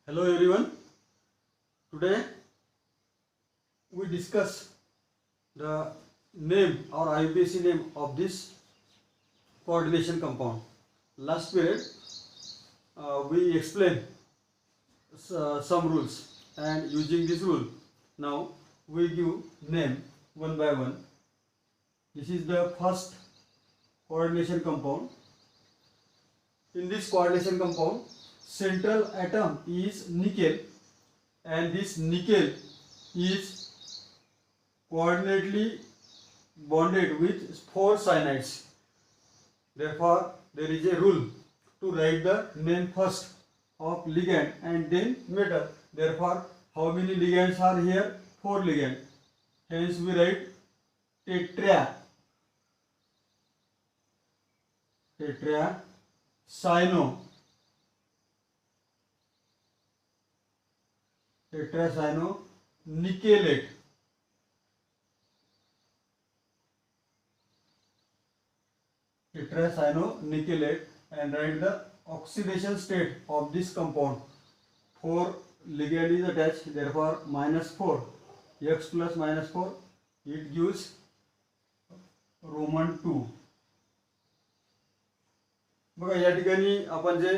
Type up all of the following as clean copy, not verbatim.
Hello everyone. Today we discuss the name or IUPAC name of this coordination compound. Last period we explained some rules, and using this rule now we give name one by one. This is the first coordination compound. In this coordination compound, central atom is nickel, and this nickel is coordinately bonded with 4 cyanides. Therefore, there is a rule to write the name first of ligand and then metal. Therefore, how many ligands are here? 4 ligands. Hence, we write tetracyanonickelate. Tetracyanonickelate, and write the oxidation state of this compound. 4 ligand is attached, therefore -4. X plus -4, it gives Roman 2. बघा, या ठिकाणी आपण जे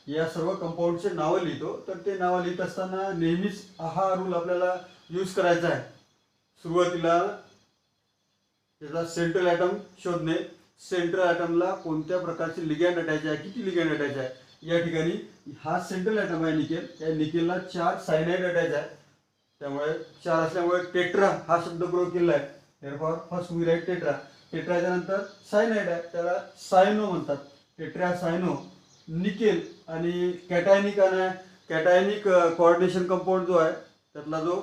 या सर्व कंपाऊंडचे नावं लिहितो, तर ते नावं लिहित असताना नेहमीच हा रूल आपल्याला यूज करायचा आहे. सुरुवातीला त्याचा सेंट्रल ॲटम शोधणे, सेंट्रल ॲटमला कोणत्या प्रकारचे लिगॅंड अटॅच आहे, किती लिगॅंड अटॅच आहे. या ठिकाणी हा सेंट्रल ॲटम आहे निकेल, या निकेलला 4 सायनाइड अटॅच आहे. त्यामुळे 4 असल्यामुळे टेट्रा हा शब्द प्रयोग केला आहे. Therefore first we write tetra. टेट्राच्या नंतर सायनाइड आहे, त्याला सायनो म्हणतात. Tetracyano nickel. आणि कॅटायनिक कोऑर्डिनेशन कंपाऊंड जो आहे, त्यातला जो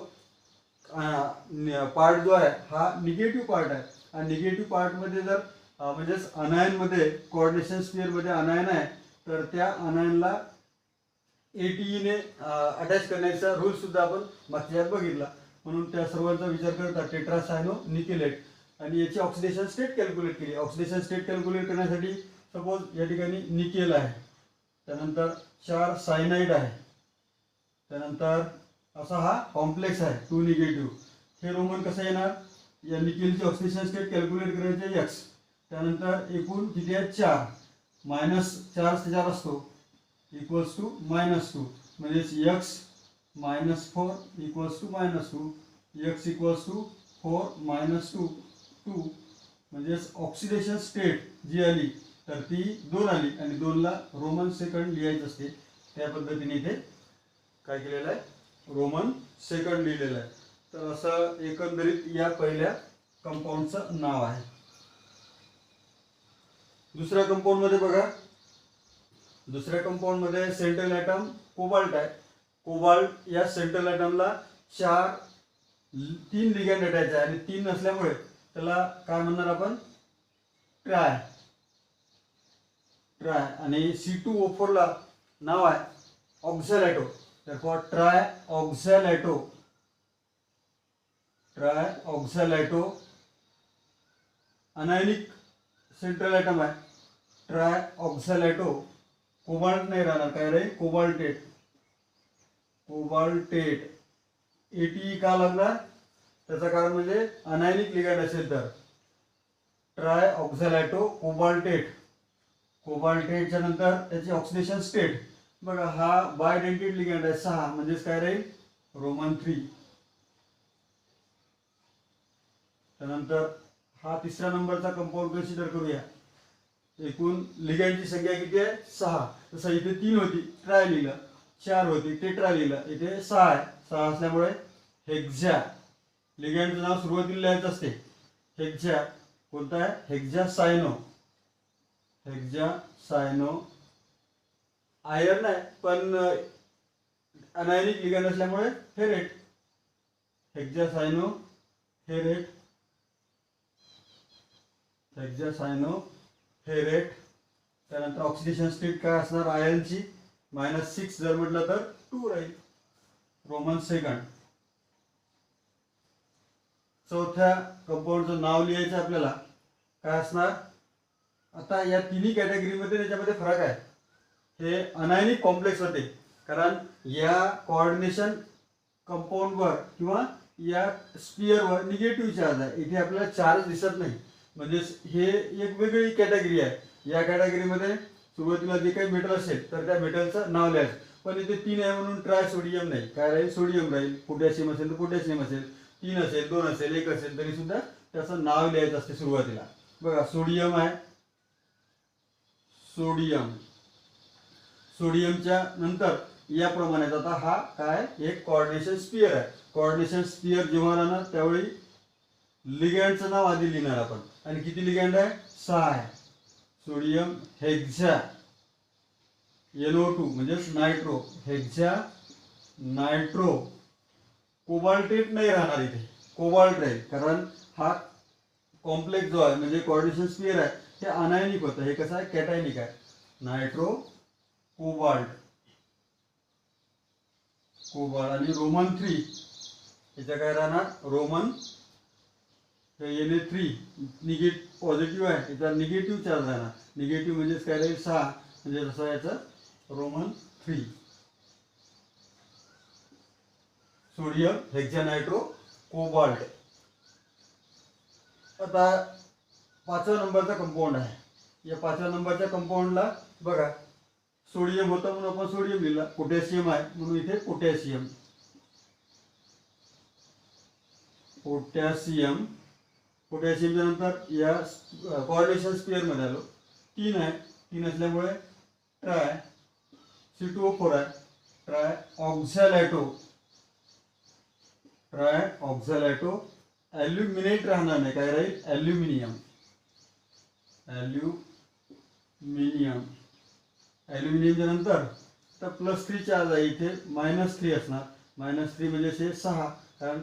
पार्ट जो आहे हा निगेटिव्ह पार्ट आहे. आणि निगेटिव्ह पार्टमध्ये जर म्हणजेच अनायनमध्ये कोऑर्डिनेशन स्फिअरमध्ये अनायन आहे, तर त्या अनायनला ATE अटॅच करण्याचा रूल सुद्धा आपण मागच्या बघितला. म्हणून त्या सर्वांचा विचार करता टेट्रासायनोनिकेलेट आणि याची ऑक्सिडेशन स्टेट कॅल्क्युलेट केली. ऑक्सिडेशन स्टेट कॅल्क्युलेट करण्यासाठी सपोज या ठिकाणी निकेल आहे, त्यानंतर 4 सायनाइड आहे, त्यानंतर असा हा कॉम्प्लेक्स आहे 2 निगेटिव्ह. हे रोमन कसं येणार? या निकेलची ऑक्सिडेशन स्टेट कॅल्क्युलेट करायचे x, त्यानंतर एकूण किती आहे? 4. -4 त्याच्यावर असतो, इक्वल्स टू -2. म्हणजेच x -4 equals to -2. x equals to 4 -2. म्हणजेच ऑक्सिडेशन स्टेट जी आली तर ती 2 आली, आणि 2ला रोमन सेकंड लिहायचं असते. त्या पद्धतीने इथे काय केलेलं आहे? रोमन सेकंड लिहिलेलं आहे. तर असं एकंदरीत या पहिल्या कंपाऊंडचं नाव आहे. दुसऱ्या कंपाऊंडमध्ये बघा, दुसऱ्या कंपाऊंडमध्ये सेंट्रल ॲटम कोबाल्ट आहे. कोबाल्ट या सेंट्रल ॲटमला 3 लिगॅंड अटॅच आहे, आणि 3 नसल्यामुळे त्याला काय म्हणणार आपण? ट्राय. आणि C2O4 ला नाव आहे ऑक्झॅलॅटो. therefore ट्रायऑक्झॅलॅटो. अनायनिक सेंट्रल ॲटम आहे, ट्रायऑक्झॅलॅटो. कोबाल्ट नाही राहणार, काय राहील? कोबाल्टेट. ATE का लागणार? त्याचं कारण म्हणजे अनायनिक लिगॅंड असेल तर ट्रायऑक्झॅलॅटो कोबाल्टेट. कोबाल्टेटच्या नंतर त्याची ऑक्सिडेशन स्टेट बघा, हा बायडेंटेड लिगॅंड आहे 6, म्हणजेच काय राहील? रोमन 3. त्यानंतर हा तिसऱ्या नंबरचा कंपाऊंड कन्सिडर करूया. एकूण लिगॅंडची संख्या किती आहे? 6. तसं इथे 3 होती, ट्राय लिहिलं. 4 होती, टेट्रा लिहिलं. इथे 6 आहे. 6 असल्यामुळे हेक्झा. लिगॅंडचं नाव सुरुवातीला लिहायचं असते. हेक्झा. कोणता आहे? हेक्झासायनो. आयर्न आहे, पण अनायनिक लिगॅंड असल्यामुळे फेरेट. हेक्झासायनो फेरेट. त्यानंतर ऑक्सिडेशन स्टेट काय असणार? आयर्नची -6 जर म्हटलं तर 2 राहील, रोमन सेकंड. चौथ्या कंपाऊंडचं नाव लिहायचं आपल्याला, काय असणार? आता या तिन्ही कॅटेगरीमध्ये त्याच्यामध्ये फरक आहे. हे अनायनिक कॉम्प्लेक्स होते, कारण या कोऑर्डिनेशन कंपाऊंडवर किंवा या स्पिअरवर निगेटिव्ह चार्ज आहे. इथे आपल्याला चार्ज दिसत नाही, म्हणजे हे एक वेगळी कॅटेगरी आहे. या कॅटेगरीमध्ये सुरुवातीला जे काही मेटल असेल तर त्या मेटलचं नाव लिहायचं. पण इथे 3 आहे म्हणून ट्राय सोडियम नाही, काय राहील, सोडियम राहील. पोटॅशियम असेल तर पोटॅशियम असेल, 3 असेल, 2 असेल, 1 असेल तरी सुद्धा त्याचं नाव लिहायचं असते सुरुवातीला. बघा सोडियम आहे, सोडियम. सोडियमच्या नंतर याप्रमाणे आता हा काय एक कोऑर्डिनेशन स्पियर आहे. कोऑर्डिनेशन स्पियर जेव्हा राहणार त्यावेळी लिगँडचं नाव आधी लिहिणार आपण. आणि किती लिगँड आहे, 6 आहे. सोडियम हेक्झा NO2 म्हणजेच नायट्रो, हेक्झा नायट्रो. कोबाल्टेट नाही राहणार इथे, कोबाल्ट राहील, कारण हा कॉम्प्लेक्स जो आहे म्हणजे कोऑर्डिनेशन स्पियर आहे हे अनायनिक होतं. हे कसं आहे, कॅटायनिक आहे. Nitro cobalt, cobalt. आणि रोमन 3 याच्या काय राहणार, रोमन Na3 निगेटिव्ह पॉझिटिव्ह आहे, याचा निगेटिव्ह चार्ज राहणार. निगेटिव्ह म्हणजेच काय राहील, 6, म्हणजे तसं याचं रोमन 3. Sodium हेक्झानायट्रो cobalt. आता 5व्या नंबरचा कंपाऊंड आहे. या 5व्या नंबरच्या कंपाऊंडला बघा सोडियम होता म्हणून आपण सोडियम लिहिला. पोटॅशियम आहे म्हणून इथे पोटॅशियम, पोटॅशियम. पोटॅशियमच्या नंतर या कोऑर्डिनेशन स्पिअरमध्ये आलो, 3 आहे. 3 असल्यामुळे ट्राय C2O4 आहे. Try ऑक्झॅलायटो, try ऑक्झॅलायटो. ॲल्युमिनेट राहणार नाही, काय राहील, ॲल्युमिनियम, ॲल्युमिनियम. ॲल्युमिनियमच्या नंतर तर +3 चार्ज आहे, इथे -3 असणार. -3 म्हणजे 6, कारण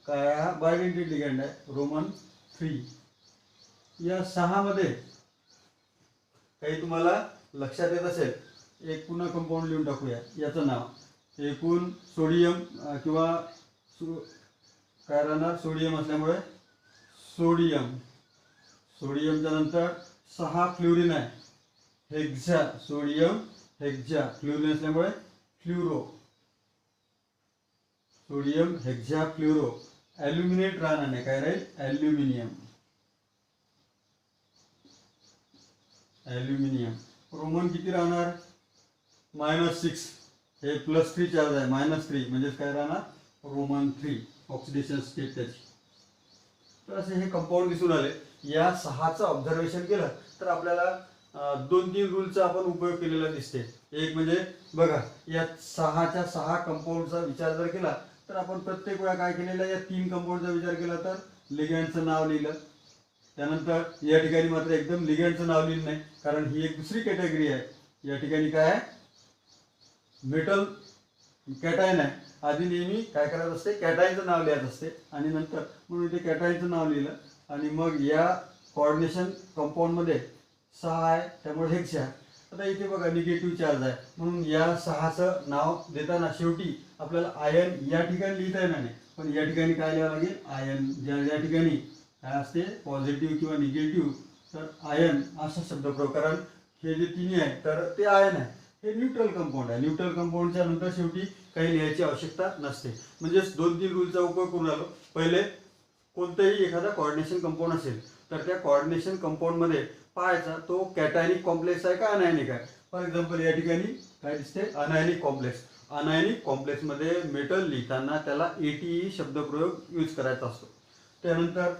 काय हा बायडेंटेड लिगँड आहे, रोमन 3. या 6 मध्ये काही तुम्हाला लक्षात येत असेल, एक पुन्हा कंपाऊंड लिहून टाकूया. याचं नाव एकूण सोडियम किंवा काय राहणार, सोडियम असल्यामुळे सोडियम. सोडियमच्या नंतर 6 फ्लोरीन आहे, हेक्झा. Sodium hexa. फ्लोरीन असल्यामुळे फ्ल्युरो, सोडियम हेक्झा फ्ल्युरो. ॲल्युमिनेट राहणार नाही, काय राहील, ॲल्युमिनियम, ॲल्युमिनियम. रोमन किती राहणार, -6. हे +3 चार्ज आहे, -3 म्हणजे काय राहणार, रोमन 3. ऑक्सिडेशन स्टेट त्याची. तर असे हे कंपाऊंड दिसून आले. या 6चं ऑब्झर्वेशन केलं तर आपल्याला 2-3 रूलचा आपण उपयोग केलेला दिसते. एक म्हणजे बघा या 6च्या 6 कंपाऊंडचा विचार जर केला तर आपण प्रत्येक वेळा काय केलेलं, या 3 कंपाऊंडचा विचार केला तर लिगँडचं नाव लिहिलं. त्यानंतर या ठिकाणी मात्र एकदम लिगँडचं नाव लिहिलं नाही, कारण ही एक दुसरी कॅटेगरी आहे. या ठिकाणी काय आहे, मेटल कॅटायन आहे. आधी नेहमी काय करायचं असते, कॅटायनचं नाव लिहायचं असते आणि नंतर म्हणून इथे कॅटायनचं नाव लिहिलं. आणि मग या कोऑर्डिनेशन कंपाऊंडमध्ये 6 आहे त्यामुळे हेक्झा. आता इथे बघा निगेटिव्ह चार्ज आहे म्हणून या 6चं नाव देताना शेवटी आपल्याला आयन या ठिकाणी लिहिता येणार नाही, पण या ठिकाणी काय लिहावं लागेल, आयन. ज्या ठिकाणी काय असते पॉझिटिव्ह किंवा निगेटिव्ह तर आयन असा शब्दप्रयोग. कारण हे जे तिन्ही आहे तर ते आयन आहे. हे न्यूट्रल कंपाऊंड आहे. न्यूट्रल कंपाऊंडच्या नंतर शेवटी काही लिहायची आवश्यकता नसते. म्हणजेच 2-3 रूलचा उपयोग करून आलो. पहिले कोणताही एखादा कोऑर्डिनेशन कंपाऊंड असेल तर त्या कोऑर्डिनेशन कंपाऊंडमध्ये पाहायचा तो कॅटायनिक कॉम्प्लेक्स आहे का अनायनिक आहे. फॉर एक्झाम्पल या ठिकाणी काय दिसते, अनायनिक कॉम्प्लेक्स. अनायनिक कॉम्प्लेक्समध्ये मेटल लिहिताना त्याला ATE शब्दप्रयोग यूज करायचा असतो. त्यानंतर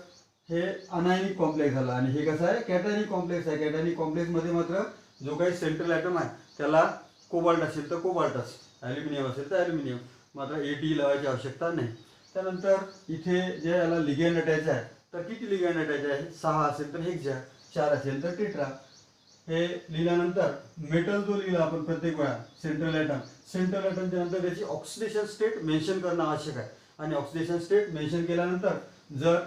हे अनायनिक कॉम्प्लेक्स झाला आणि हे कसं आहे, कॅटायनिक कॉम्प्लेक्स आहे. कॅटायनिक कॉम्प्लेक्समध्ये मात्र जो काही सेंट्रल ॲटम आहे त्याला कोबाल्ट असेल तर कोबाल्टच, ॲल्युमिनियम असेल तर ॲल्युमिनियम, मात्र ATE लावायची आवश्यकता नाही. त्यानंतर इथे जे याला लिगँड अटॅच आहे तर किती लिगँड अटॅच आहे, 6 असेल तर हेक्झा, 4 असेल तर टेट्रा. हे लिहिल्यानंतर मेटल जो लिहिला आपण प्रत्येक वेळा सेंट्रल ॲटम, सेंट्रल ॲटमच्या नंतर त्याची ऑक्सिडेशन स्टेट मेन्शन करणं आवश्यक आहे. आणि ऑक्सिडेशन स्टेट मेन्शन केल्यानंतर जर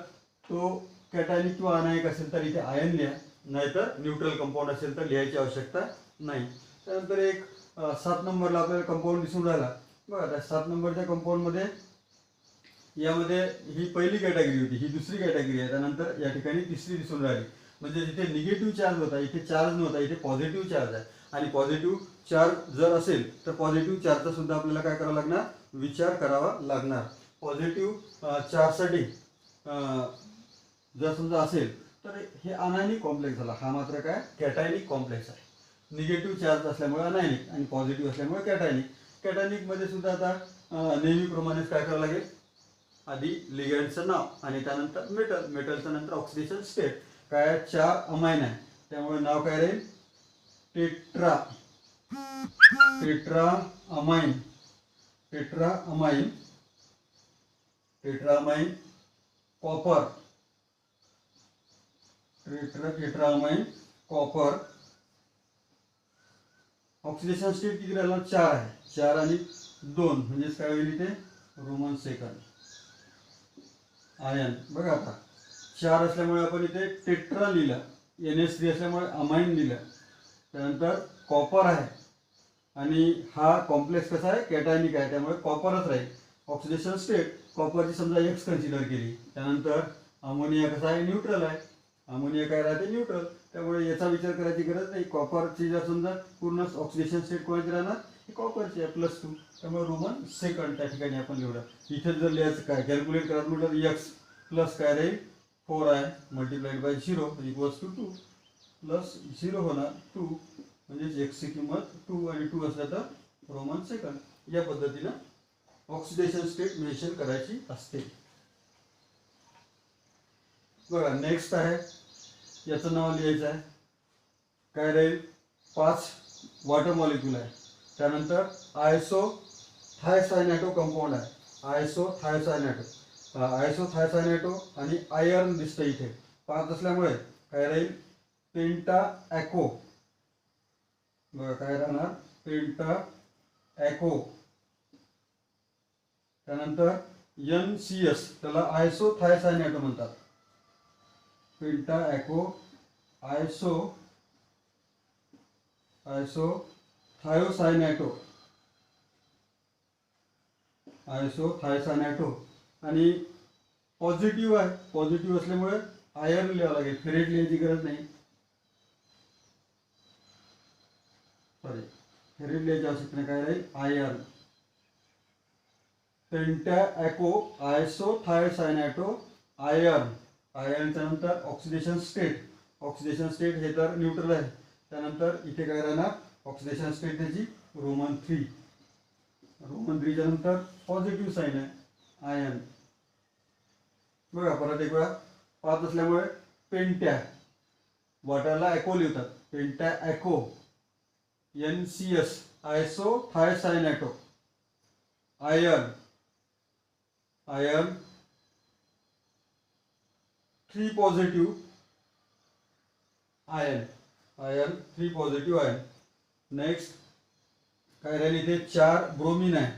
तो कॅटायनिक किंवा अनायनिक असेल तर इथे आयन लिहा, नाहीतर न्यूट्रल कंपाऊंड असेल तर लिहायची आवश्यकता नाही. त्यानंतर एक 7 नंबरला आपल्याला कंपाऊंड दिसून राहिला. बघा त्या 7 नंबरच्या कंपाऊंडमध्ये यामध्ये ही पहिली कॅटेगरी होती, ही दुसरी कॅटेगरी आहे, त्यानंतर या ठिकाणी तिसरी दिसून राहिली. म्हणजे जिथे निगेटिव्ह चार्ज होता इथे चार्ज नव्हता, इथे पॉझिटिव्ह चार्ज आहे. आणि पॉझिटिव्ह चार्ज जर असेल तर पॉझिटिव्ह चार्जचा सुद्धा आपल्याला काय करावं लागणार, विचार करावा लागणार. पॉझिटिव्ह चार्जसाठी जर समजा असेल तर हे अनायनिक कॉम्प्लेक्स झाला. हा मात्र काय कॅटायनिक कॉम्प्लेक्स आहे. निगेटिव्ह चार्ज असल्यामुळे अनायनिक आणि पॉझिटिव्ह असल्यामुळे कॅटायनिक. कॅटायनिकमध्ये सुद्धा आता नेहमीप्रमाणेच काय करावं लागेल, आधी लिगँडचं नाव आणि त्यानंतर मेटलचं नंतर ऑक्सिडेशन स्टेट. काय 4 अमाइन आहे त्यामुळे नाव काय राहील, tetra amine. Tetra amine copper. Tetra amine copper. Oxidation state किती राहिला, 4 आहे. 4 आणि 2 म्हणजेच काय होईल इथे रोमन सेकंड. आयन बघा आता 4 असल्यामुळे आपण इथे टेट्रा लिहिलं, NH3 असल्यामुळे अमाइन लिहिलं. त्यानंतर कॉपर आहे आणि हा कॉम्प्लेक्स कसा आहे कॅटायनिक आहे त्यामुळे कॉपरच राहील. ऑक्सिडेशन स्टेट कॉपरची समजा X कन्सिडर केली. त्यानंतर अमोनिया कसा आहे न्यूट्रल आहे. अमोनिया काय राहते न्यूट्रल, त्यामुळे याचा विचार करायची गरज नाही. कॉपरची जर समजा पूर्ण ऑक्सिडेशन स्टेट कोणाची राहणार, ही कॉपरची आहे +2, त्यामुळे रोमन सेकंड त्या ठिकाणी आपण लिहूया. इथे जर लिहायचं काय कॅल्क्युलेट करायचं म्हटलं X प्लस काय राहील 4 आहे multiplied by 0 equals to 2 plus 0 होणार 2 म्हणजे X ची किंमत 2 आणि 2 असलं तर रोमन सेकंड. या पद्धतीनं ऑक्सिडेशन स्टेट मेन्शन करायची असते. बघा नेक्स्ट आहे, याचं नाव लिहायचं आहे. काय राहील 5 वॉटर मॉलिक्यूल आहे. त्यानंतर आयसोथायसायनॅटो कंपाऊंड आहे. आयसोथायसायनॅटो आणि आयर्न दिसतं इथे 5 असल्यामुळे काय राहील पेंटा ॲको. बघा काय राहणार पेंटा ॲको. त्यानंतर NCS त्याला आयसोथायसायनॅटो म्हणतात. पेंटा ॲको आयसोथायसायनॅटो आणि पॉझिटिव्ह आहे. पॉझिटिव्ह असल्यामुळे आयर्न लिहावं लागेल, फेरेट लिहायची गरज नाही. फेरेट लिहायची आवश्यकता नाही. काय राहील आयर्न. पेंटा ॲको आयसोथायसायनॅटो आयर्न. आयर्नच्या नंतर ऑक्सिडेशन स्टेट हे तर न्यूट्रल आहे. त्यानंतर इथे काय राहणार ऑक्सिडेशन स्टेट त्याची रोमन 3. रोमन 3 च्या नंतर पॉझिटिव्ह साइन आहे आयन. बघा परत एक वेळा 5 असल्यामुळे पेंट्या वॉटरला ॲको लिहितात. Penta aquo NCS isothiocyanato iron 3 positive ion. Next काय राहील इथे 4 ब्रोमीन आहे.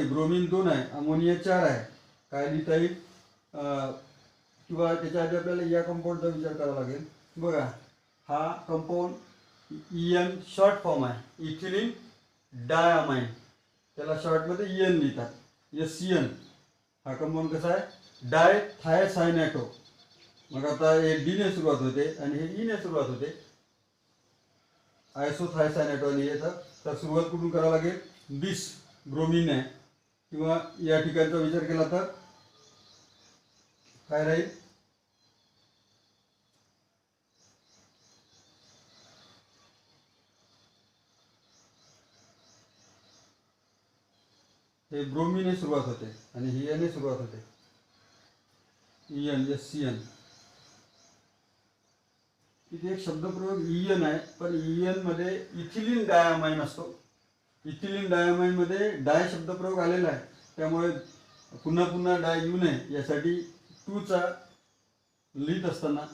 ब्रोमीन 2 आहे. अमोनिया 4 आहे. काय लिहिता येईल किंवा त्याच्या आधी आपल्याला या कंपाऊंडचा विचार करावा लागेल. बघा हा कंपाऊंड EN शॉर्ट फॉर्म आहे, इथिलीन डायअमाइन. त्याला शॉर्टमध्ये EN लिहितात SCN. हा कंपाऊंड कसा आहे डायथायसायनॅटो. मग आता हे D ने सुरुवात होते आणि हे E ने सुरुवात होते. आयसोथायसायनॅटो आणि येतं तर सुरुवात कुठून करावं लागेल बिस ब्रोमीन आहे किंवा या ठिकाणचा विचार केला तर काय राहील हे ब्रोमीने सुरुवात होते आणि ही याने सुरुवात होते EN SCN. इथे एक शब्दप्रयोग EN आहे पण EN मध्ये इथिलीन डायअमाइन असतो. इथिलीन डायअमाइन मध्ये डाय शब्दप्रयोग आलेला आहे त्यामुळे पुन्हा पुन्हा डाय येऊ नये यासाठी 2 चा लिहित असताना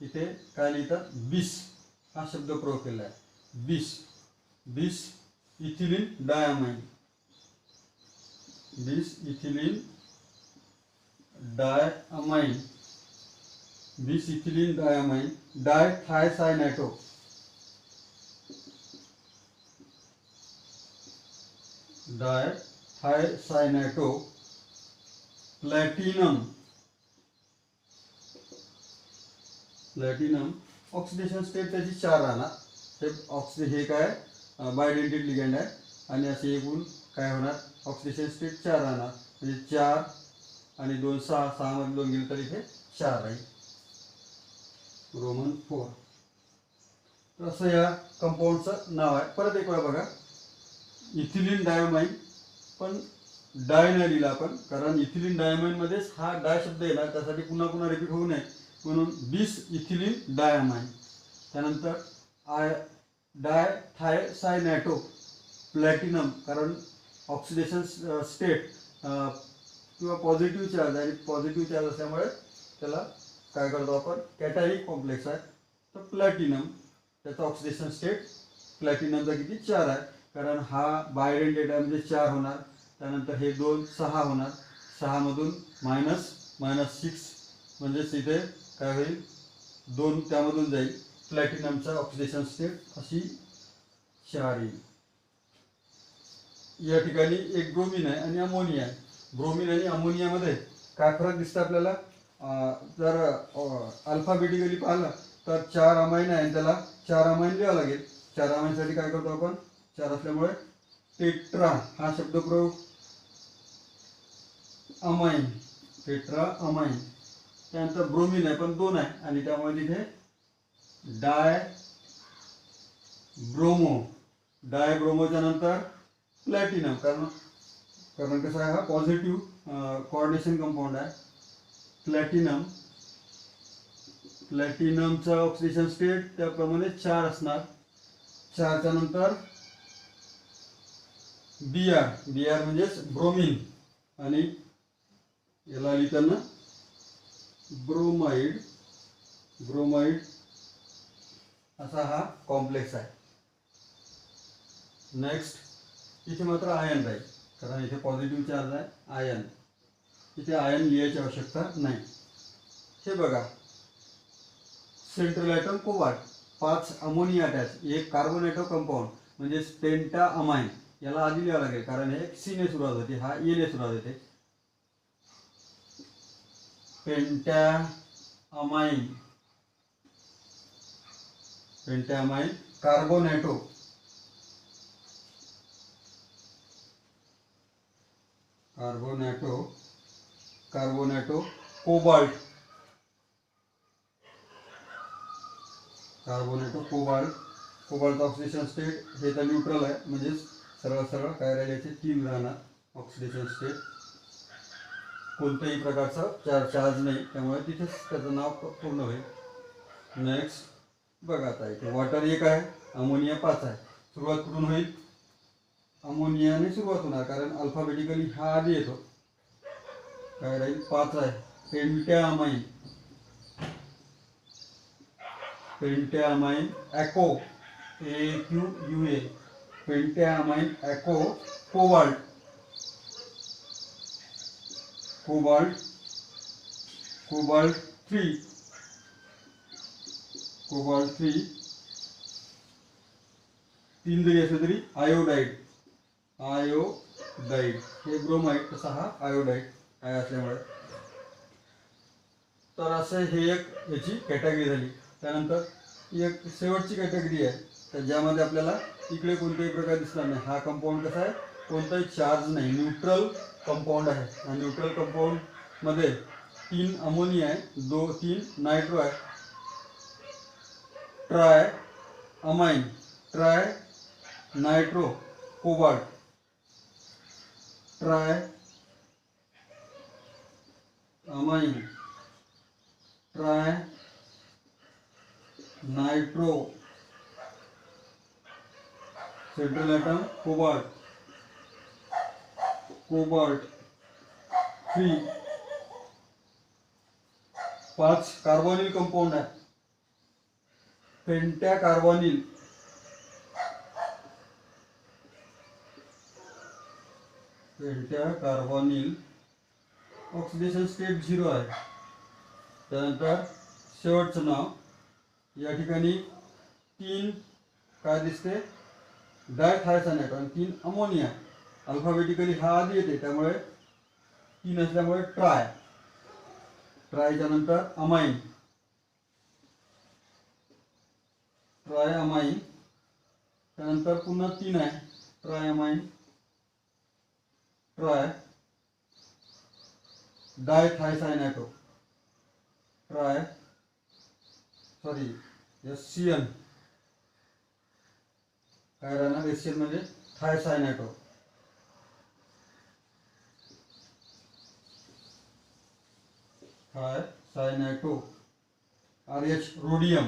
इथे काय लिहितात बिस हा शब्दप्रयोग केला आहे. Bis ethylene diamine. Bis ethylene diamine dithiocyanato. Platinum platinum oxidation state त्याची 4 राहणार. हे काय बायडेंटेड लिगँड आहे आणि असे एकूण काय होणार ऑक्सिडेशन स्टेट 4 राहणार. म्हणजे 4 आणि 2 6, 6 मध्ये 2 गेले तर इथे 4 राहील. रोमन 4. तर असं या कंपाऊंडचं नाव आहे. परत एक वेळा बघा, इथिलीन डायमाइन, पण डाय नाही लिहिला आपण कारण इथिलीन डायमाइन मध्येच हा डाय शब्द येणार, त्यासाठी पुन्हा पुन्हा रिपीट होऊ नये म्हणून बिस इथिलीन डायमाइन. त्यानंतर डायथायसायनॅटो प्लॅटिनम, कारण ऑक्सिडेशन स्टेट किंवा पॉझिटिव्ह चार्ज आणि पॉझिटिव्ह चार्ज असल्यामुळे त्याला काय करतो आपण कॅटायनिक कॉम्प्लेक्स आहे. तर प्लॅटिनम त्याचा ऑक्सिडेशन स्टेट प्लॅटिनमचा किती 4 आहे, कारण हा बायडेंटेड आहे म्हणजे 4 होणार. त्यानंतर हे 2 6 होणार, 6 मधून -6 म्हणजेच इथे काय होईल 2 त्यामधून जाईल. प्लॅटिनमचा ऑक्सिडेशन स्टेट अशी 4 येईल. या ठिकाणी एक ब्रोमीन आहे आणि अमोनिया आहे. ब्रोमीन आणि अमोनियामध्ये काय फरक दिसतं आपल्याला, जर अल्फाबेटिकली पाहिलं तर 4 अमाइन आहे आणि त्याला 4 अमाइन लिहावं लागेल. 4 अमाइनसाठी काय करतो आपण, 4 असल्यामुळे टेट्रा हा शब्द प्रयोग, अमाइन, टेट्रा अमाइन. त्यानंतर ब्रोमीन आहे पण 2 आहे आणि त्यामुळे तिथे डाय ब्रोमोच्या नंतर प्लॅटिनम, कारण कसं आहे हा पॉझिटिव्ह कोऑर्डिनेशन कंपाऊंड आहे. प्लॅटिनमचा ऑक्सिडेशन स्टेट त्याप्रमाणे 4 असणार. 4च्या नंतर Br म्हणजेच ब्रोमीन आणि याला लिहिताना ब्रोमाइड असा हा कॉम्प्लेक्स आहे. नेक्स्ट इथे मात्र आयन राहील कारण इथे पॉझिटिव्ह चार्ज आहे. आयन, इथे आयन लिहायची आवश्यकता नाही. हे बघा, central atom cobalt, 5 ammonia attach, एक कार्बोनेटो कंपाऊंड म्हणजे पेंटा अमाइन. याला आधी लिहावं लागेल कारण हे सी ने सुरुवात होते, हा ए ने सुरुवात होते. Penta amine carbonato cobalt cobalt oxidation state हे तर न्यूट्रल आहे म्हणजेच सरळ काय राहिल्याचे 3 राहणार ऑक्सिडेशन स्टेट. कोणत्याही प्रकारचा चार्ज नाही त्यामुळे तिथेच त्याचं नाव पूर्ण होईल. नेक्स्ट बघा, आता इथे वॉटर 1 आहे, अमोनिया 5 आहे. सुरुवात कुठून होईल, अमोनियाने सुरुवात होणार कारण अल्फाबेटिकली हा आधी येतो. काय राहील 5 आहे, पेंटॅमाइन ॲको AQUA, पेंटॅमाइन ॲको कोबाल्ट 3 3 जरी असले तरी आयोडाईड हे ब्रोमाइड, तसा हा आयोडाईड आहे असल्यामुळे. तर असं हे एक याची कॅटेगरी झाली. त्यानंतर एक शेवटची कॅटेगरी आहे तर ज्यामध्ये आपल्याला इकडे कोणत्याही प्रकार दिसणार नाही. हा कंपाऊंड कसा आहे, कोणताही चार्ज नाही, न्यूट्रल कंपाऊंड आहे. आणि न्यूट्रल कंपाऊंड मध्ये 3 अमोनिया आहे, 3 नायट्रो आहे. Tri nitro cobalt, tri amine, tri nitro, central atom cobalt 3, 5 carbonyl compound आहे, पेंटॅकार्बोनिल, ऑक्सिडेशन स्टेट 0 आहे. त्यानंतर शेवटचं नाव, या ठिकाणी 3 काय दिसते, डायथायसायनाइड आणि 3 अमोनिया. अल्फाबेटिकली हा आधी येते त्यामुळे 3 असल्यामुळे ट्रायच्या नंतर अमाइन, ट्रायअमाइन, त्यानंतर पुन्हा 3 आहे ट्रायअमाइन, ट्राय डायथायसायनाटो, ट्राय सॉरी एससीएन, काय राहणार एससीएन म्हणजे थायसायनाटो, थायसायनाटो, RH रोडियम,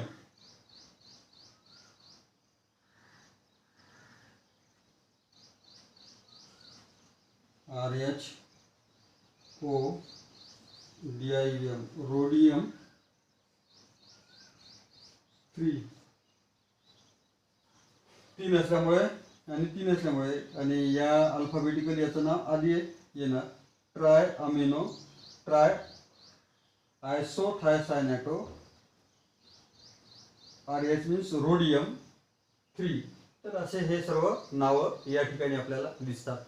RH ओ DIM रोडियम 3, 3 असल्यामुळे आणि 3 असल्यामुळे आणि या अल्फाबेटिकल याचं नाव आधी येणार tri amino, tri isothiocyanato, RH means rhodium 3. तर असे हे सर्व नावं या ठिकाणी आपल्याला दिसतात.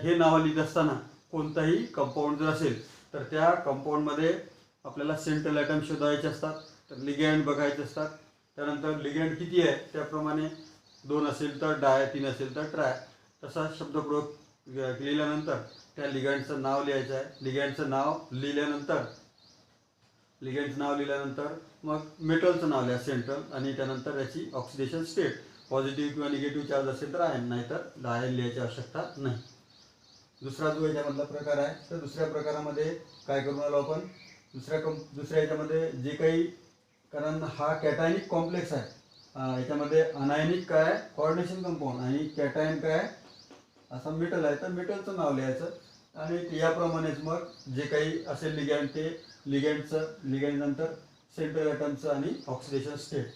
हे नावं लिहित असताना कोणताही कंपाऊंड जर असेल तर त्या कंपाऊंडमध्ये आपल्याला सेंट्रल ॲटम शोधायचे असतात, तर लिगँड बघायचे असतात. त्यानंतर लिगँड किती आहे त्याप्रमाणे 2 असेल तर डाय, 3 असेल तर ट्राय, तसा शब्दप्रयोग लिहिल्यानंतर त्या लिगँडचं नाव लिहायचं आहे. लिगँडचं नाव लिहिल्यानंतर मग मेटलचं नाव लिहा सेंट्रल, आणि त्यानंतर याची ऑक्सिडेशन स्टेट, पॉझिटिव्ह किंवा निगेटिव्ह चार्ज असेल तर आयन, नाहीतर आयन लिहायची आवश्यकता नाही. दुसरा जो याच्यामधला प्रकार आहे तर दुसऱ्या प्रकारामध्ये काय करून आलो आपण, दुसऱ्या याच्यामध्ये जे काही, कारण हा कॅटायनिक कॉम्प्लेक्स आहे, याच्यामध्ये अनायनिक काय कोऑर्डिनेशन कंपाऊंड आणि कॅटायन काय असा मेटल आहे, तर मेटलचं नाव लिहायचं. आणि याप्रमाणेच मग जे काही असेल लिगँड ते लिगँड नंतर सेंट्रल ॲटमचं आणि ऑक्सिडेशन स्टेट.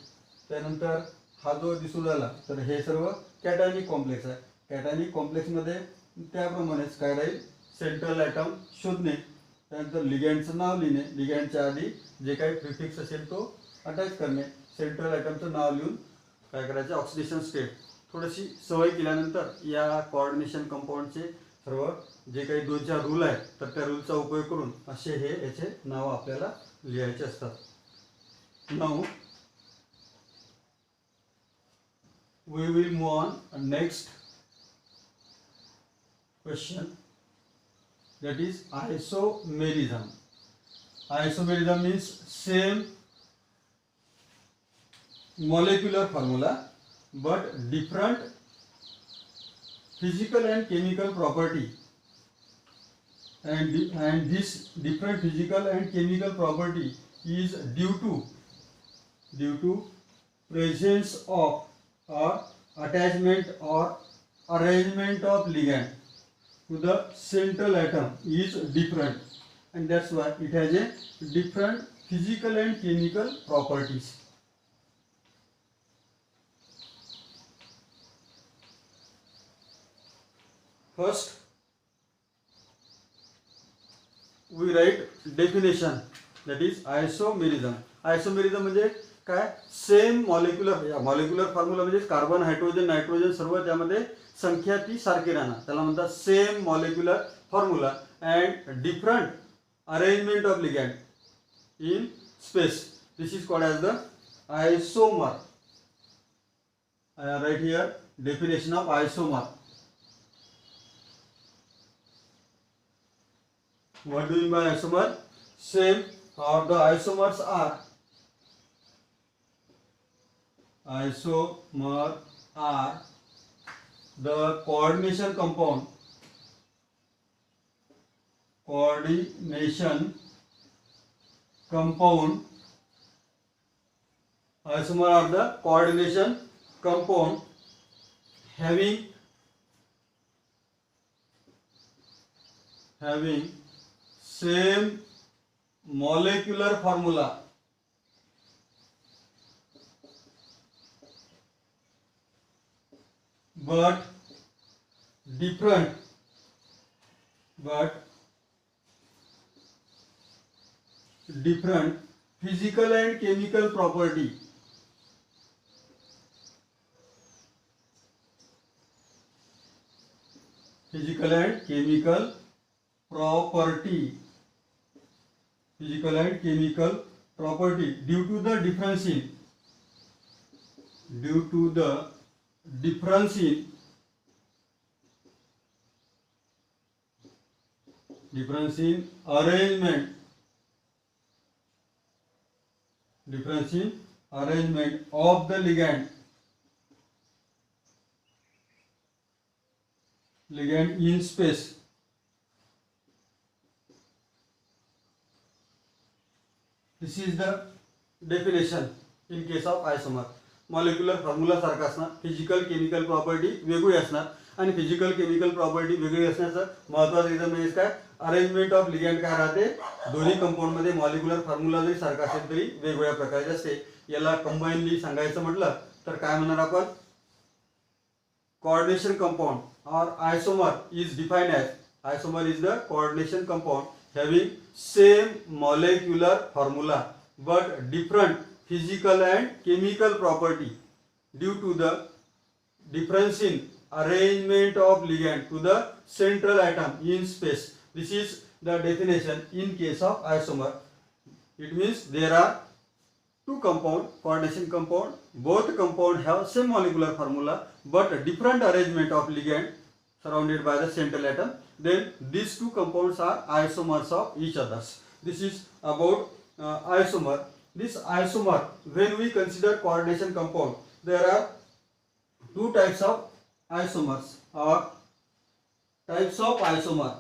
त्यानंतर हा जो दिसून आला तर हे सर्व कॅटायनिक कॉम्प्लेक्स आहे. कॅटायनिक कॉम्प्लेक्समध्ये त्याप्रमाणेच काय राहील, सेंट्रल ॲटम शोधणे, त्यानंतर लिगँडचं नाव लिहिणे, लिगँडच्या आधी जे काही प्रिफिक्स असेल तो अटॅच करणे, सेंट्रल ॲटमचं नाव लिहून काय करायचं ऑक्सिडेशन स्टेट. थोडीशी सवय केल्यानंतर या कोऑर्डिनेशन कंपाऊंडचे सर्व जे काही 2-4 रूल आहेत तर त्या रूलचा उपयोग करून असे हे याचे नाव आपल्याला लिहायचे असतात. नाव we will move on next question, that is isomerism. Isomerism means same molecular formula but different physical and chemical property, and this different physical and chemical property is due to presence of or attachment or arrangement of ligand to the central atom is different, and that's why it has a different physical and chemical properties. First we write definition, that is isomerism. Isomerism म्हणजे काय, same molecular formula म्हणजे carbon, hydrogen, nitrogen सर्व त्यामध्ये संख्या ती सारखी राहणार, त्याला म्हणतात same molecular formula and different arrangement of ligand in space. This is called as the isomer. Right here definition of isomer. What do you mean by isomer? Same, or the isomers are the coordination compound. Isomer are the coordination compound having same molecular formula but different physical and chemical property. Physical and chemical property due to the difference due to the difference in arrangement of the ligand in space. This is the definition in case of isomer. Molecular formula सारखा असणार, physical chemical property वेगळी असणार आणि physical chemical property वेगळी असण्याचं महत्त्वाचं reason म्हणजे काय, arrangement of ligand काय राहते, दोन्ही कंपाऊंड मध्ये मॉलिक्युलर फॉर्म्युला जरी सारखा असेल तरी वेगवेगळ्या प्रकारचे असते. याला कंबाईनली सांगायचं म्हटलं तर काय म्हणणार आपण, coordination compound or isomer is defined as, isomer is the coordination compound having same molecular formula but different physical and chemical property due to the difference in arrangement of ligand to the central atom in space. This is the definition in case of isomer. It means there are two compound, coordination compound, both compound have same molecular formula but different arrangement of ligand surrounded by the central atom. Then these two compounds are isomers of each others. This is about isomer. This isomer, when we consider coordination compound, there are two types of isomers or types of isomer.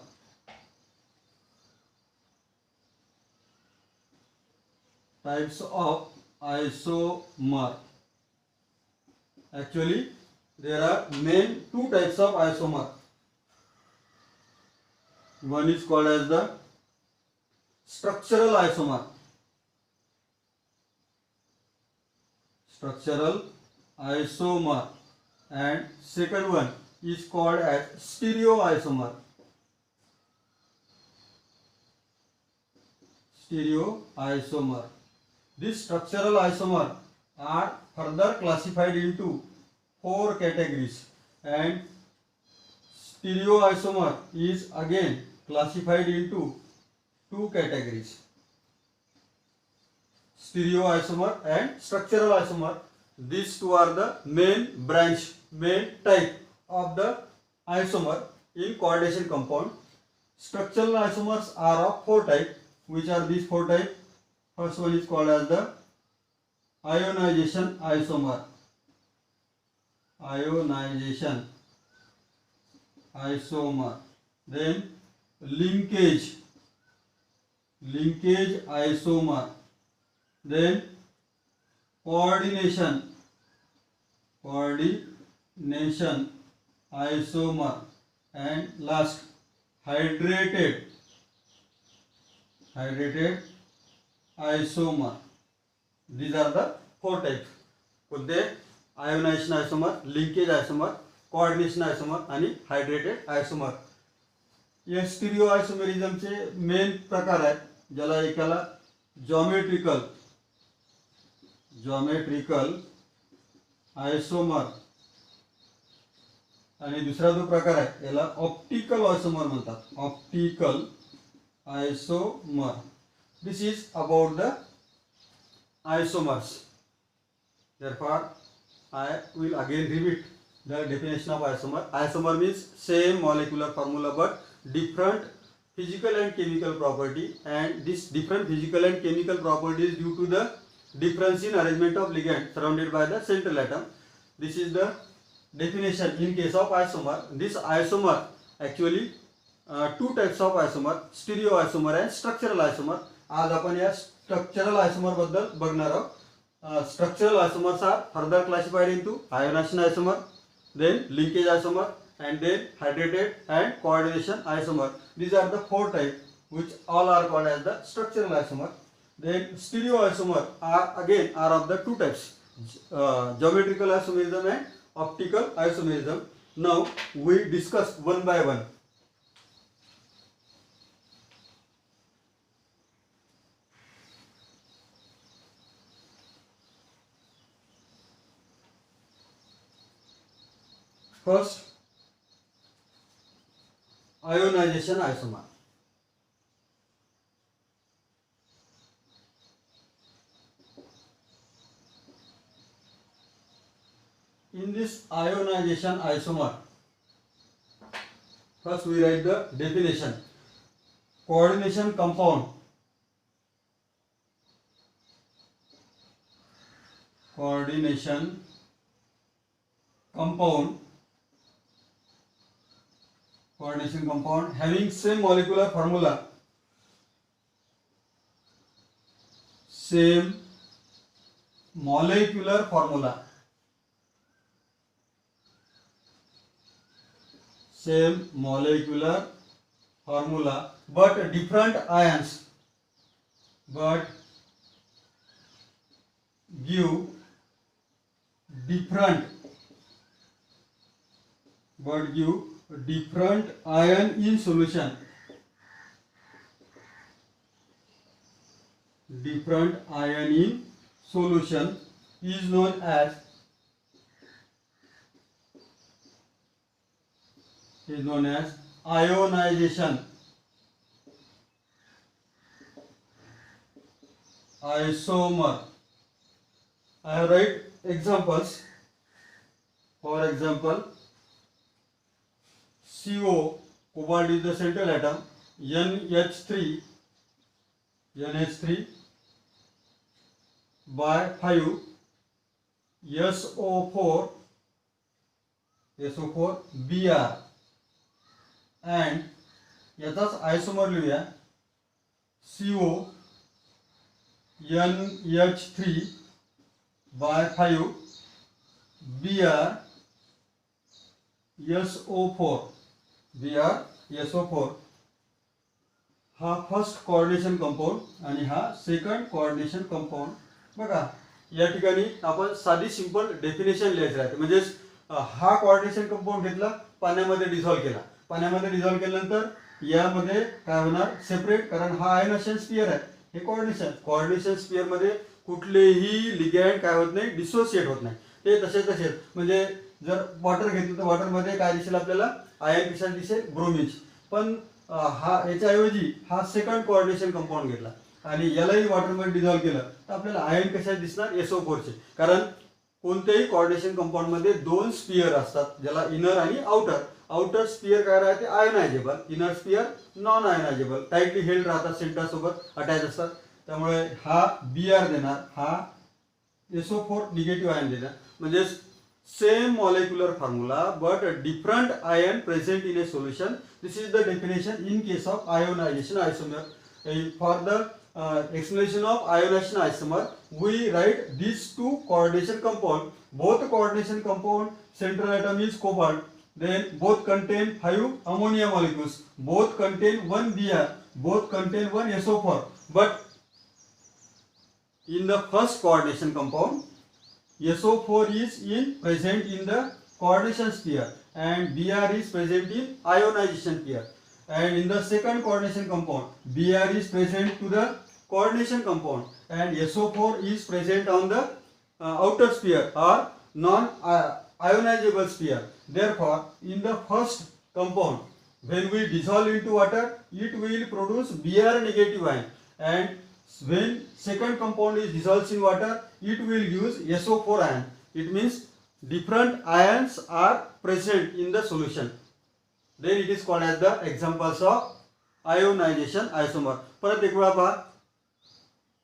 Types of isomer. Actually, there are main two types of isomer. One is called as the structural isomer. Structural isomer, and second one is called as stereoisomer. Stereoisomer. These structural isomer are further classified into 4 categories, and stereoisomer is again classified into 2 categories. Stereoisomer and structural isomer, these two are the main type of the isomer in coordination compound. Structural isomers are of 4 types. Which are these 4 types? First one is called as the ionization isomer. Ionization isomer. Then linkage isomer. Then coordination isomer, and last hydrated isomer. These are the 4 types. कोणते? Ionisation आयसोमर, linkage आयसोमर, coordination आयसोमर आणि hydrated आयसोमर. या stereo आयसोमेरिझमचे main प्रकार आहेत, ज्याला एकाला geometrical आयसोमर आणि दुसरा जो प्रकार आहे याला ऑप्टिकल आयसोमर म्हणतात. Optical आयसोमर. This is about the isomers. Therefore, I will again repeat the definition of isomer. Isomer means same molecular formula but different physical and chemical property, and this different physical and chemical property is due to the difference in arrangement of ligand surrounded by the central atom. This is the definition in case of isomer. This isomer actually two types of isomer, stereoisomer and structural isomer. आज आपण या structural आयसोमर बद्दल बघणार आहोत. Structural isomers are further classified into ionization isomer, then linkage isomer, and then hydrated and coordination isomer. These are the 4 types which all are called as the structural isomer. Then stereoisomer are of the 2 types, geometrical isomerism and optical isomerism. Now we discuss one by one. First, ionization isomer. in this ionization isomer, first we write the definition. Coordination compound. Coordination compound. Coordination compound having same molecular formula. Same molecular formula. Same molecular formula, but different ions, but give different, but give different ion in solution. Different ion in solution is known as ionization. Isomer. I have write examples. For example, CO, cobalt is the central atom. NH3 by 5, SO4 Br, and याचाच आयसोमर लिहूया. CO NH3 by 5 Br SO4 हा first coordination compound आणि हा second coordination compound. बघा या ठिकाणी आपण साधी सिंपल डेफिनेशन लिहायची आहे. म्हणजे हा कोऑर्डिनेशन कंपाऊंड घेतला, पाण्यामध्ये डिझॉल्व केला. पाण्यामध्ये डिझॉल्व केल्यानंतर यामध्ये काय होणार, सेपरेट, कारण हा आयनायझेशन स्फियर आहे. हे कोऑर्डिनेशन स्फियर मध्ये कुठलेही लिगॅंड काय होत नाही, डिसोसिएट होत नाही. ते तसेच म्हणजे जर वॉटर घेतलं तर वॉटर मध्ये काय दिसेल आपल्याला, आयन कशा दिसेल, ब्रोमिन. पण हा याच्याऐवजी हा सेकंड कोऑर्डिनेशन कंपाऊंड घेतला आणि यालाही वॉटर मध्ये डिझॉल्व केलं तर आपल्याला आयन कशा दिसणार, SO4 चे. कारण कोणत्याही कोऑर्डिनेशन कंपाऊंड मध्ये दोन स्फियर असतात, ज्याला इनर आणि आउटर. आउटर स्फियर काय राहते, ionizable. Inner sphere non ionizable, tightly held राहतात, सेंटर सोबत अटॅच असतात. त्यामुळे हा Br देणार, हा SO4 निगेटिव्ह आयन देणार. म्हणजे same molecular formula but a different ion present in a solution. This is the definition in case of ionization isomer. For the explanation of ionization isomer, we write these two coordination compound. Both coordination compound, central atom is cobalt. Then both contain 5 ammonia molecules. Both contain 1 Br. Both contain 1 SO4. But in the first coordination compound, SO4 is present in the coordination sphere and Br is present in ionization sphere. And in the second coordination compound, Br is present to the coordination compound and SO4 is present on the outer sphere or non-ionizable sphere. Therefore, in the first compound, when we dissolve into water, it will produce Br negative ion, and when second compound is dissolved in water, it will use SO4 ion. It means different ions are present in the solution. Then it is called as the examples of ionization isomer. परत एक वेळा पहा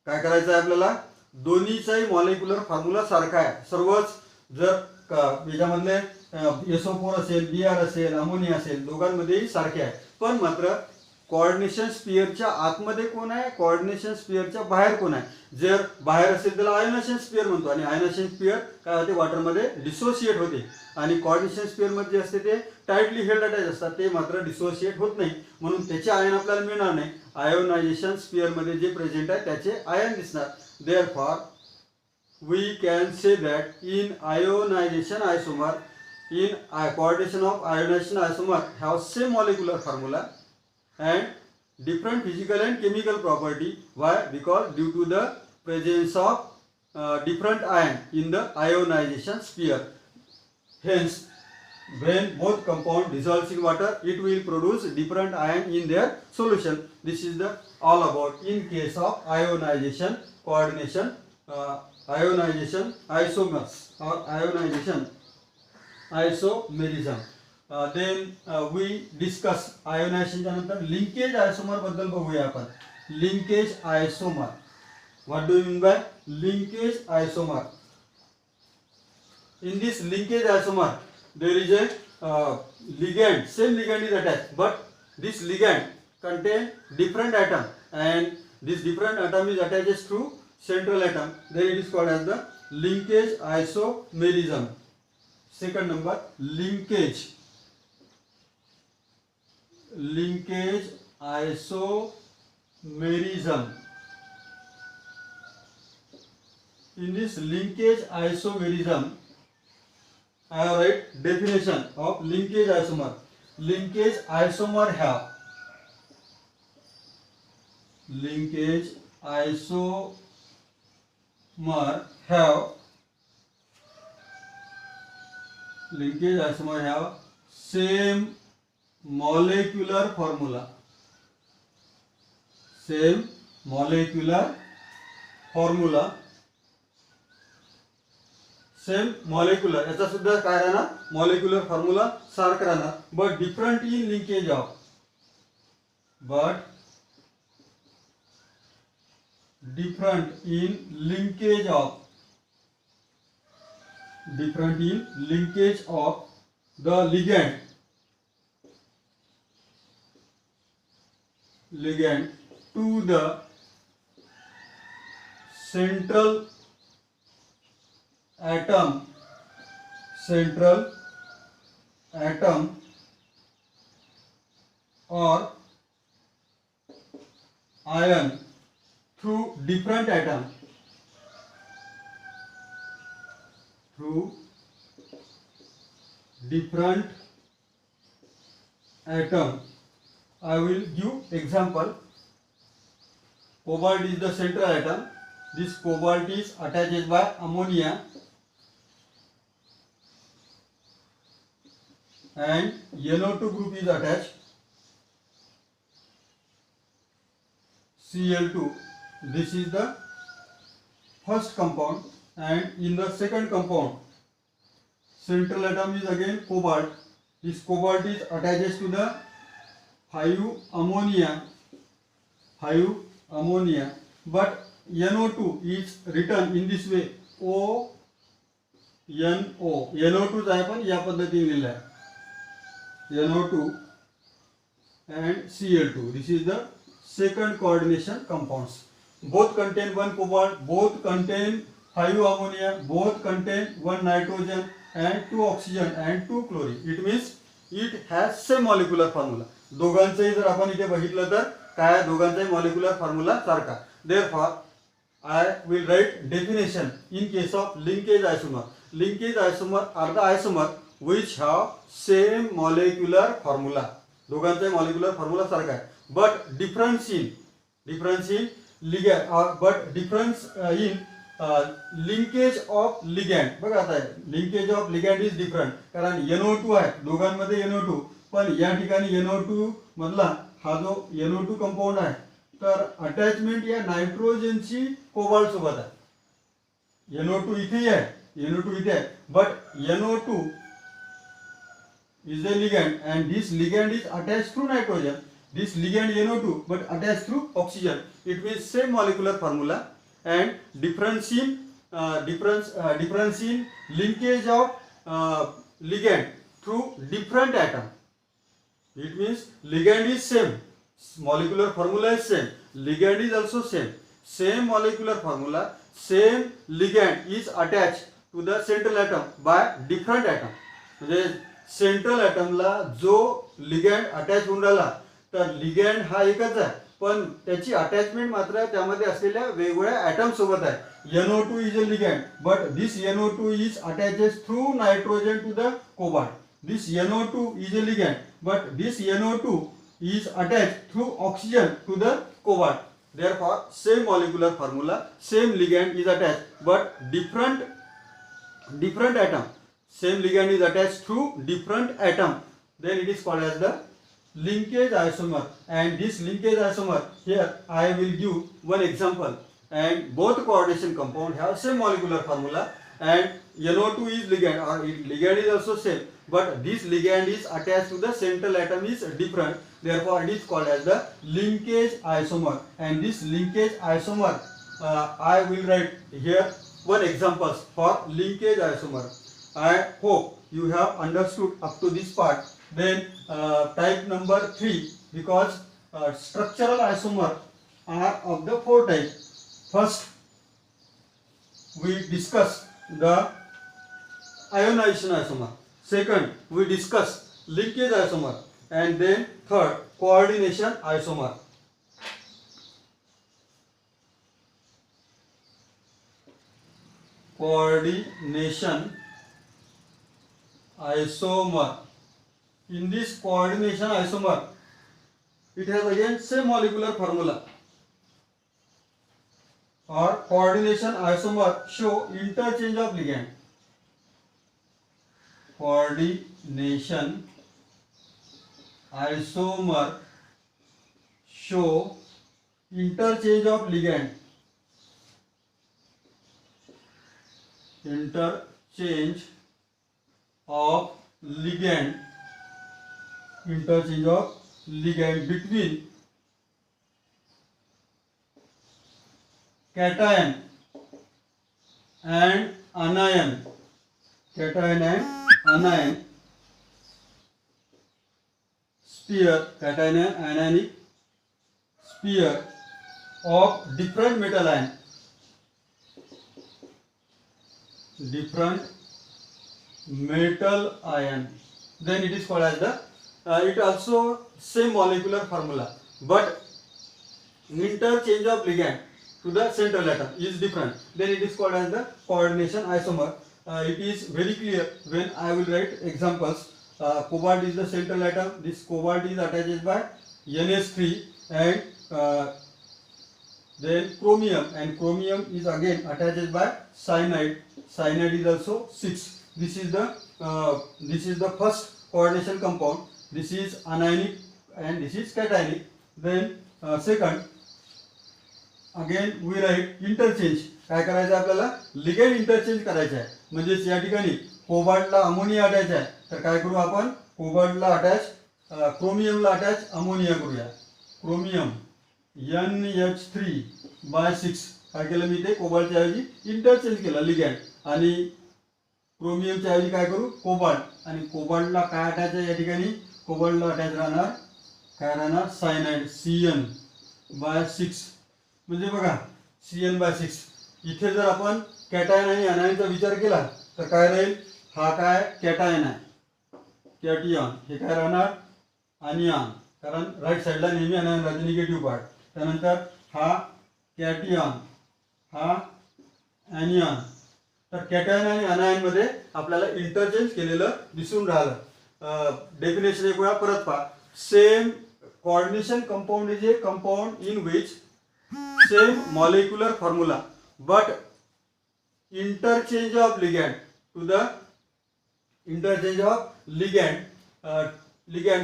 काय करायचं आहे आपल्याला, दोन्हीचाही molecular formula सारखा आहे. सर्वच जर याच्यामधले SO4 असेल, Br असेल, अमोनिया असेल, दोघांमध्येही सारखे आहे. पण मात्र कोऑर्डिनेशन स्फियरच्या आतमध्ये कोण आहे, कोऑर्डिनेशन स्फियरच्या बाहेर कोण आहे. जर बाहेर असेल त्याला आयोनायझेशन स्फियर म्हणतो आणि आयोनायझेशन स्फियर काय होते, वॉटरमध्ये डिसोसिएट होते. आणि कोऑर्डिनेशन स्फियर मध्ये जे असते ते टाइटली हेल्ड अटॅच असतात, ते मात्र डिसोसिएट होत नाही. म्हणून त्याचे आयन आपल्याला मिळणार नाही. आयोनायझेशन स्फियर मध्ये जे प्रेझेंट आहे त्याचे आयन दिसणार. Therefore we can say that in ionization isomer, in coordination of ionization isomer have same molecular formula and different physical and chemical property. Why? Because due to the presence of different ion in the ionization sphere. Hence, when both compound dissolves in water, it will produce different ion in their solution. This is the all about in case of ionization coordination, ionization isomers or ionization isomerism. Then we discuss आयोनायझेशनच्या नंतर linkage isomer बद्दल बघूया आपण. Linkage isomer, what do you mean by linkage isomer? In this linkage isomer there is a ligand, same ligand is attached, but this ligand contain different atom and this different atom is attached to central atom, then it is called as the linkage isomerism. Second number, linkage isomerism. In this linkage isomerism I have write definition of linkage isomer. Linkage isomer have same molecular formula. Same molecular याचा सुद्धा काय राहणार, molecular formula सारखा राहणार, but different in linkage of the ligand to the central atom or ion through different atom. I will give example. Cobalt is the central atom. This cobalt is attached by ammonia and NO2 group is attached, Cl2. This is the first compound, and in the second compound central atom is again cobalt. This cobalt is attached to the 5 ammonia, but NO2 is written in this way, ONO. NO2 चा आपण या पद्धतीने लिहिला आहे, NO2 and Cl2. This is the second coordination compounds. Both contain 1 cobalt, both contain 5 ammonia, both contain 1 nitrogen and 2 oxygen and 2 chlorine. It means it has same molecular formula. दोघांचंही जर आपण इथे बघितलं तर काय, दोघांचाही मॉलिक्युलर फॉर्म्युला सारखा. Therefore I will write definition in case of linkage isomer. Linkage isomer are the isomer which have same molecular formula. दोघांचाही molecular formula सारखा आहे, but difference in ligand, but difference in linkage of ligand. बघा आता linkage of ligand is different, कारण NO2 आहे, दोघांमध्ये NO2, पण या ठिकाणी NO2 मधला हा जो NO2 कंपाऊंड आहे, तर अटॅचमेंट या नायट्रोजनची कोबाल्ट सोबत आहे. NO2 इथे आहे, but NO2 is the ligand and this ligand is attached through nitrogen. This ligand NO2 but attached through oxygen. It means same molecular formula and difference in linkage of ligand through different atom. It means ligand is same, molecular formula is same, ligand is also same molecular formula, same ligand is attached to the central atom by different atom. म्हणजे central अटमला जो ligand attach होऊन राहिला, तर ligand हा एकच आहे, पण त्याची अटॅचमेंट मात्र त्यामध्ये असलेल्या वेगवेगळ्या ॲटम सोबत आहे. NO2 is a ligand, but this NO2 is attached through nitrogen to the cobalt. This NO2 is a ligand, but this NO2 is attached through oxygen to the cobalt. Therefore, same molecular formula, same ligand is attached, but different atom. Same ligand is attached through different atom. Then it is called as the linkage isomer. And this linkage isomer, here I will give one example. And both coordination compound have same molecular formula, and NO2 is ligand, or ligand is also same, but this ligand is attached to the central atom is different. Therefore, it is called as the linkage isomer. And this linkage isomer, I will write here one examples for linkage isomer. I hope you have understood up to this part. Then type number 3, because structural isomer are of the 4 types. First, we discuss the ionization isomer. Second, we discuss linkage isomer. And then third, coordination isomer. Coordination isomer. In this coordination isomer, it has again same molecular formula. Or coordination isomer show interchange of ligand. Coordination isomer show interchange of ligand. Interchange of ligand. Interchange of ligand between cation and anion. Cation and anion sphere, cation and anionic sphere of different metal ion. Different metal ion. Then it is called as the it also same molecular formula, but interchange of ligand to the central atom is different. Then it is called as the coordination isomer. It is very clear when I will write examples. Cobalt is the central atom. This cobalt is attached by NH3, and then chromium, and chromium is again attached by cyanide. Cyanide is also 6. This is the first coordination compound. This is anionic and this is cationic. Then second, again we write interchange. काय करायचं आपल्याला ligand interchange करायचं आहे. म्हणजे या ठिकाणी कोबाल्टला ammonia attach आहे, तर काय करू आपण, कोबाल्टला अटॅच क्रोमियमला अटॅच अमोनिया करूया. क्रोमियम NH3/6 काय केलं मी ते कोबाल्टच्या ऐवजी इंटरचेंज केलं लिगेंड, आणि क्रोमियमच्या ऐवजी काय करू कोबाल्ट, आणि कोबाल्टला काय अटॅच आहे या ठिकाणी, कोबाल्टला अटॅच राहणार काय राहणार सायनाइड CN/6. म्हणजे बघा CN/6. इथे जर आपण कॅटायन आणि अनायनचा विचार केला तर काय राहील, हा काय कॅटायन आहे कॅटियन, हे काय राहणार अनियन, कारण राईट साईडला नेहमी अनायन राहते निगेटिव्ह पार्ट. त्यानंतर हा कॅटियन, हा अनियन. तर कॅटायन आणि अनायन मध्ये आपल्याला इंटरचेंज केलेलं दिसून राहिलं. डेफिनेशन एक वेळा परत पहा. Same coordination compound is a compound in which same molecular formula but interchange of ligand to the interchange of ligand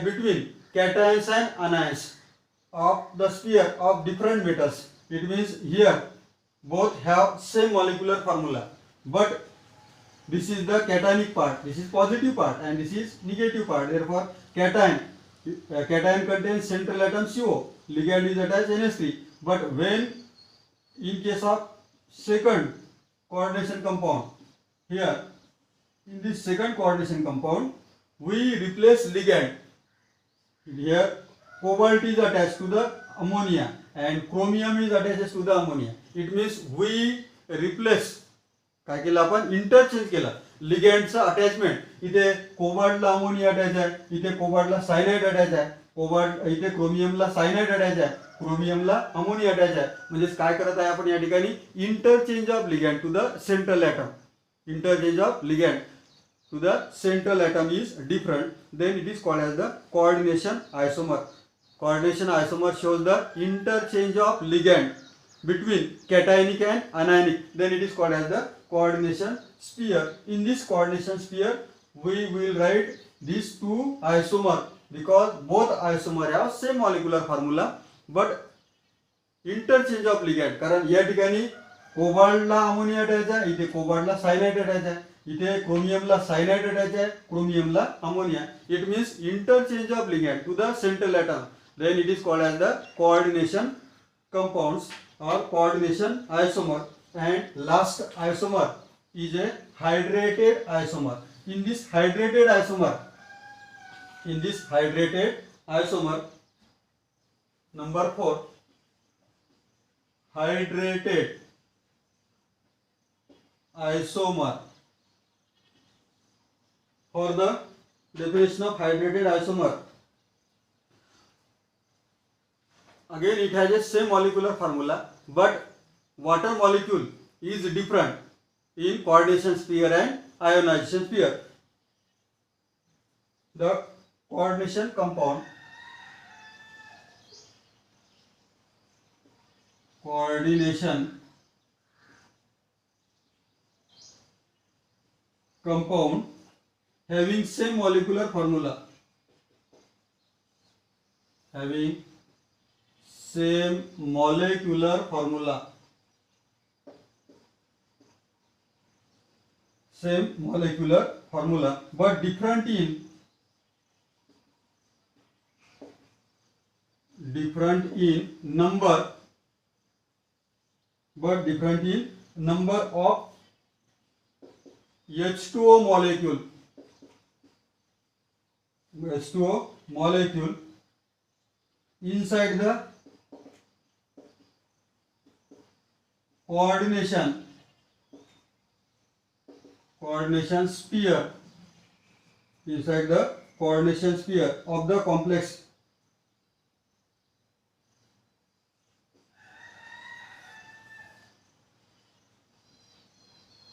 between cations and anions of the sphere of different metals. It means here both have same molecular formula, but this is the cationic part, this is positive part, and this is negative part. Therefore cation contains central atom CO, ligand is attached NH3. But when in case of second coordination compound, here in this second coordination compound we replace ligand. Here cobalt is attached to the ammonia and chromium is attached to the ammonia. It means we replace, काय केलं आपण interchange केलं लिगँडचं attachment. इथे कोबाल्टला ammonia attach आहे, इथे कोबाल्टला cyanide attach आहे, इथे क्रोमियमला cyanide attach आहे, क्रोमियमला अमोनिया अटॅच आहे. म्हणजे काय करत आहे आपण या ठिकाणी interchange of ligand to the central atom. Interchange of ligand to the central atom is different. Then it is called as the coordination isomer. Coordination isomer shows the interchange of ligand between cationic and anionic. Then it is called as the coordination sphere. In this coordination sphere, we will write these two isomer because both isomer have same molecular formula, but interchange of ligand. कारण या ठिकाणी कोबाल्टला ammonia attach आहे, इथे कोबाल्टला cyanide attach आहे. इथे क्रोमियमला cyanide attach आहे, क्रोमियमला ammonia. It means interchange of ligand to the central atom. Then it is called as the coordination compounds or coordination isomer. And last isomer is a hydrated isomer. In this hydrated isomer, number 4, hydrated isomer. For the definition of hydrated isomer, again it has a same molecular formula, but water molecule is different in coordination sphere and ionization sphere. The coordination compound having same molecular formula, but different in number of H2O molecule inside the coordination sphere, of the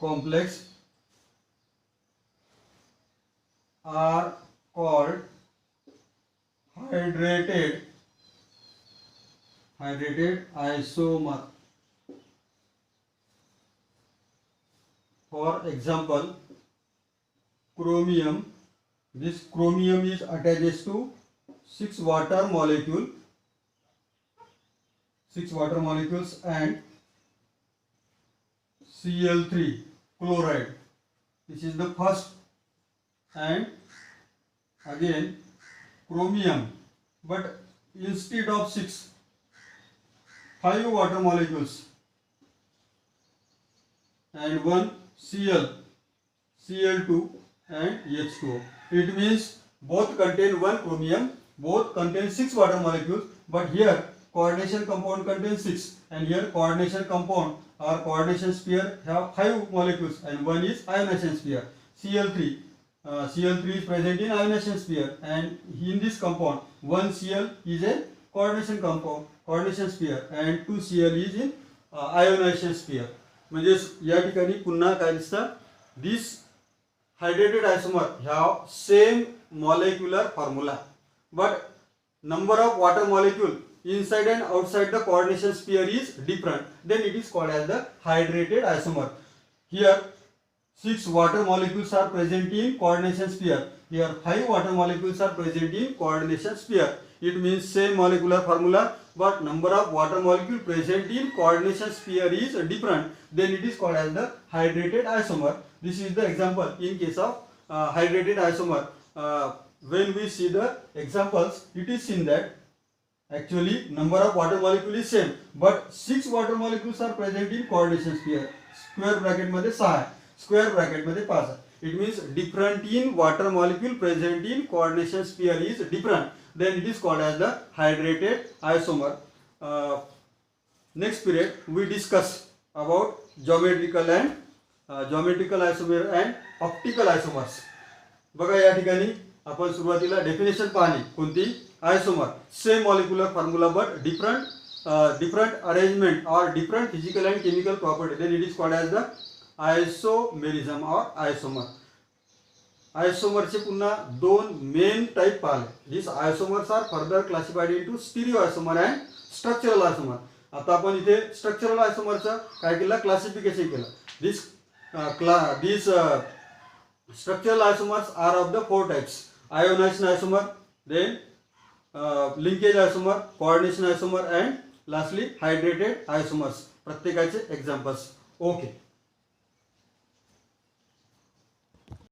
complex are called hydrated isomer. For example, chromium. This chromium is attaches to 6 water molecules and Cl3 chloride. This is the first. And again chromium, but instead of 6, 5 water molecules and 1 Cl2 and H2O. It means both contain 1 chromium, both contain 6 water molecules, but here coordination compound contains 6 and here coordination compound or coordination sphere have 5 molecules and 1 is ionization sphere. Cl3 is present in ionization sphere, and in this compound 1 Cl is a coordination sphere and 2 Cl is in ionization sphere. म्हणजे या ठिकाणी पुन्हा काय दिसतं, दिस hydrated आयसोमर have same molecular formula, but number of water molecule inside and outside the coordination sphere is different. Then it is called as the hydrated isomer. Here 6 water molecules are present in coordination sphere. Here 5 water molecules are present in coordination sphere. It means same molecular formula, but number of water molecule present in coordination sphere is different. Then it is called as the hydrated isomer. This is the example in case of hydrated isomer. When we see the examples, it is seen that actually number of water molecule is same, but 6 water molecules are present in coordination sphere. Square bracket मध्ये 6 आहे, square bracket मध्ये 5 आहे. It means different in water molecule present in coordination sphere is different. Then it is called as the hydrated isomer. Next period we discuss about geometrical isomer and optical isomers. बघा या ठिकाणी आपण सुरुवातीला definition पाहिली कोणती, isomer, same molecular formula but different arrangement or different physical and chemical property. Then it is called as the isomerism or isomer. आयसोमरचे पुन्हा 2 main type पाहिले. These isomers are further classified into stereoisomer and structural isomer. आता आपण इथे structural आयसोमरचं काय केलं, classification केलं. These structural isomers are of the 4 types: ionization isomer, then linkage isomer, coordination isomer, and lastly hydrated isomers. प्रत्येकाचे examples. Okay.